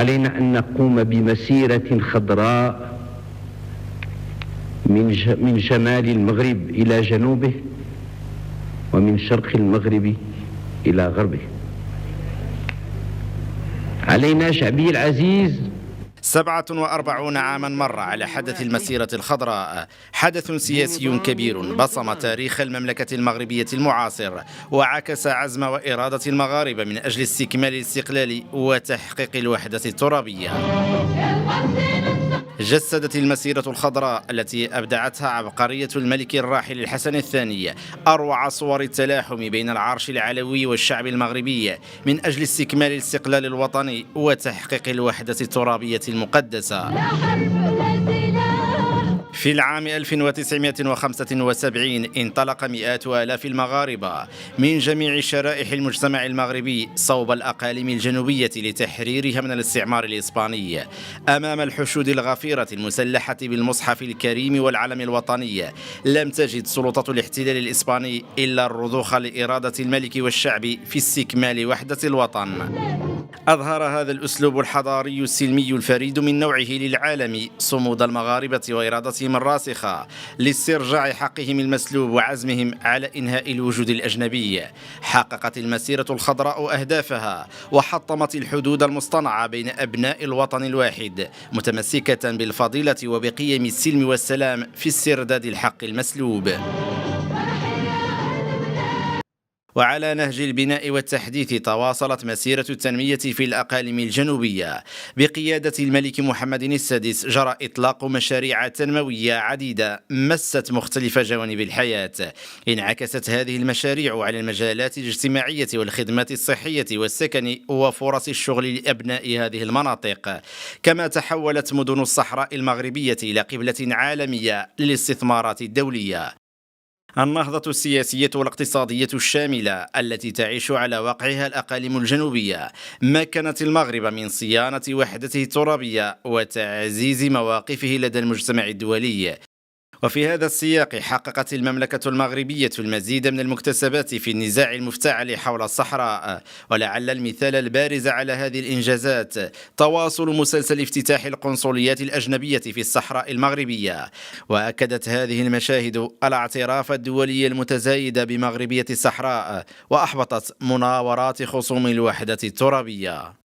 علينا أن نقوم بمسيرة خضراء من شمال المغرب إلى جنوبه، ومن شرق المغرب إلى غربه. علينا شعبي العزيز 47 عاما مر على حدث المسيرة الخضراء، حدث سياسي كبير بصم تاريخ المملكة المغربية المعاصر، وعكس عزم وإرادة المغاربة من أجل استكمال الاستقلال وتحقيق الوحدة الترابية. جسدت المسيرة الخضراء التي أبدعتها عبقرية الملك الراحل الحسن الثاني أروع صور التلاحم بين العرش العلوي والشعب المغربي من أجل استكمال الاستقلال الوطني وتحقيق الوحدة الترابية المقدسة. في العام 1975 انطلق مئات آلاف المغاربة من جميع شرائح المجتمع المغربي صوب الأقاليم الجنوبية لتحريرها من الاستعمار الإسباني. أمام الحشود الغفيرة المسلحة بالمصحف الكريم والعلم الوطني، لم تجد سلطة الاحتلال الإسباني إلا الرضوخ لإرادة الملك والشعب في استكمال وحدة الوطن. أظهر هذا الأسلوب الحضاري السلمي الفريد من نوعه للعالم صمود المغاربة وإرادتهم الراسخة لاسترجاع حقهم المسلوب وعزمهم على إنهاء الوجود الأجنبي. حققت المسيرة الخضراء أهدافها وحطمت الحدود المصطنعة بين أبناء الوطن الواحد، متمسكة بالفضيلة وبقيم السلم والسلام في استرداد الحق المسلوب. وعلى نهج البناء والتحديث تواصلت مسيرة التنمية في الأقاليم الجنوبية. بقيادة الملك محمد السادس جرى إطلاق مشاريع تنموية عديدة مست مختلف جوانب الحياة. انعكست هذه المشاريع على المجالات الاجتماعية والخدمات الصحية والسكن وفرص الشغل لأبناء هذه المناطق، كما تحولت مدن الصحراء المغربية إلى قبلة عالمية للاستثمارات الدولية. النهضة السياسية والاقتصادية الشاملة التي تعيش على واقعها الأقاليم الجنوبية مكنت المغرب من صيانة وحدته الترابية وتعزيز مواقفه لدى المجتمع الدولي. وفي هذا السياق حققت المملكة المغربية المزيد من المكتسبات في النزاع المفتعل حول الصحراء، ولعل المثال البارز على هذه الإنجازات تواصل مسلسل افتتاح القنصليات الأجنبية في الصحراء المغربية. وأكدت هذه المشاهد الاعتراف الدولي المتزايد بمغربية الصحراء، وأحبطت مناورات خصوم الوحدة الترابية.